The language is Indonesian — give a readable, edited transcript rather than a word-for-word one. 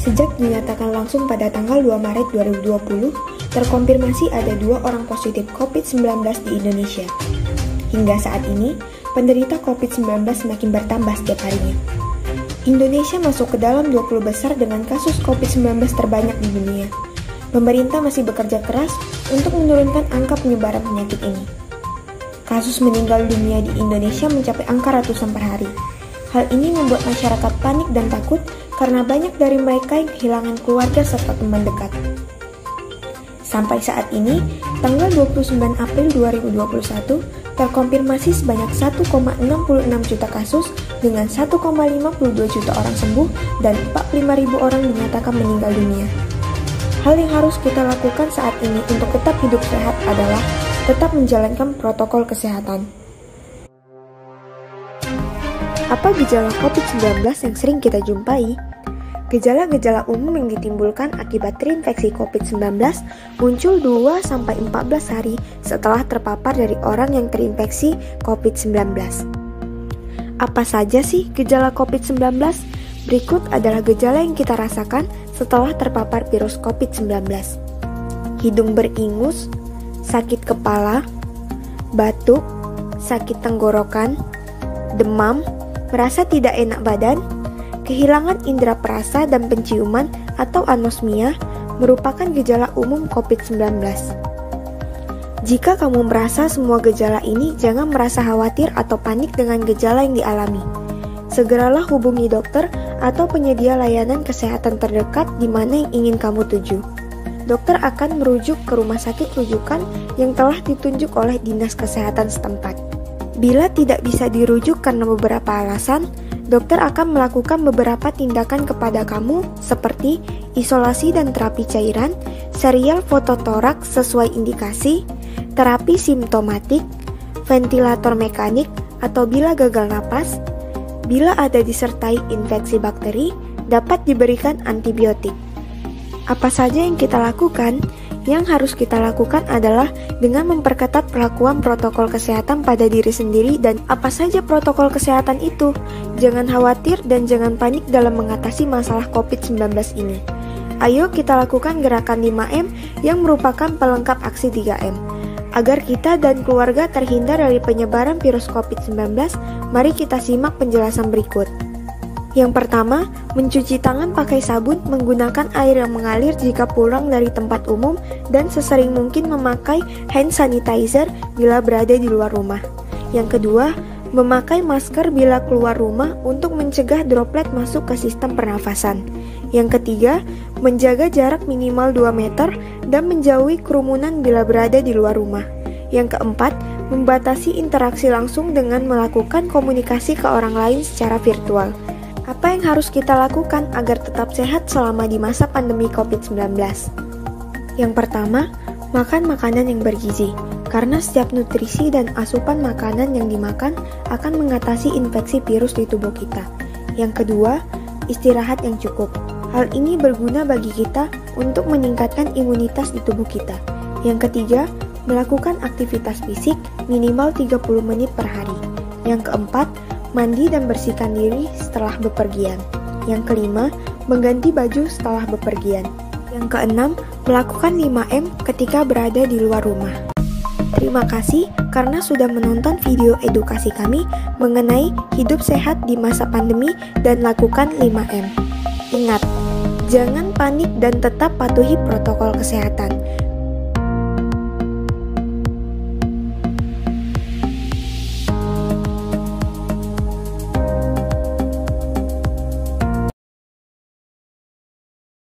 Sejak dinyatakan langsung pada tanggal 2 Maret 2020, terkonfirmasi ada 2 orang positif COVID-19 di Indonesia. Hingga saat ini, penderita COVID-19 semakin bertambah setiap harinya. Indonesia masuk ke dalam 20 besar dengan kasus COVID-19 terbanyak di dunia. Pemerintah masih bekerja keras untuk menurunkan angka penyebaran penyakit ini. Kasus meninggal dunia di Indonesia mencapai angka ratusan per hari. Hal ini membuat masyarakat panik dan takut karena banyak dari mereka yang kehilangan keluarga serta teman dekat. Sampai saat ini, tanggal 29 April 2021, terkonfirmasi sebanyak 1,66 juta kasus dengan 1,52 juta orang sembuh dan 45.000 orang dinyatakan meninggal dunia. Hal yang harus kita lakukan saat ini untuk tetap hidup sehat adalah tetap menjalankan protokol kesehatan. Apa gejala COVID-19 yang sering kita jumpai? Gejala-gejala umum yang ditimbulkan akibat terinfeksi COVID-19 muncul 2-14 hari setelah terpapar dari orang yang terinfeksi COVID-19. Apa saja sih gejala COVID-19? Berikut adalah gejala yang kita rasakan setelah terpapar virus COVID-19. Hidung beringus, sakit kepala, batuk, sakit tenggorokan, demam, merasa tidak enak badan, kehilangan indera perasa dan penciuman atau anosmia merupakan gejala umum COVID-19. Jika kamu merasa semua gejala ini, jangan merasa khawatir atau panik dengan gejala yang dialami. Segeralah hubungi dokter atau penyedia layanan kesehatan terdekat di mana yang ingin kamu tuju. Dokter akan merujuk ke rumah sakit rujukan yang telah ditunjuk oleh dinas kesehatan setempat. Bila tidak bisa dirujuk karena beberapa alasan, dokter akan melakukan beberapa tindakan kepada kamu seperti isolasi dan terapi cairan, serial fototoraks sesuai indikasi, terapi simptomatik, ventilator mekanik atau bila gagal napas. Bila ada disertai infeksi bakteri, dapat diberikan antibiotik. Apa saja yang kita lakukan? Yang harus kita lakukan adalah dengan memperketat perlakuan protokol kesehatan pada diri sendiri dan apa saja protokol kesehatan itu. Jangan khawatir dan jangan panik dalam mengatasi masalah COVID-19 ini. Ayo kita lakukan gerakan 5M yang merupakan pelengkap aksi 3M. Agar kita dan keluarga terhindar dari penyebaran virus COVID-19, mari kita simak penjelasan berikut. Yang pertama, mencuci tangan pakai sabun menggunakan air yang mengalir jika pulang dari tempat umum dan sesering mungkin memakai hand sanitizer bila berada di luar rumah. Yang kedua, memakai masker bila keluar rumah untuk mencegah droplet masuk ke sistem pernafasan. Yang ketiga, menjaga jarak minimal 2 meter dan menjauhi kerumunan bila berada di luar rumah. Yang keempat, membatasi interaksi langsung dengan melakukan komunikasi ke orang lain secara virtual. Apa yang harus kita lakukan agar tetap sehat selama di masa pandemi COVID-19? Yang pertama, makan makanan yang bergizi, karena setiap nutrisi dan asupan makanan yang dimakan akan mengatasi infeksi virus di tubuh kita. Yang kedua, istirahat yang cukup. Hal ini berguna bagi kita untuk meningkatkan imunitas di tubuh kita. Yang ketiga, melakukan aktivitas fisik minimal 30 menit per hari. Yang keempat, mandi dan bersihkan diri setelah bepergian. Yang kelima, mengganti baju setelah bepergian. Yang keenam, melakukan 5M ketika berada di luar rumah. Terima kasih karena sudah menonton video edukasi kami mengenai hidup sehat di masa pandemi dan lakukan 5M. Ingat, jangan panik dan tetap patuhi protokol kesehatan.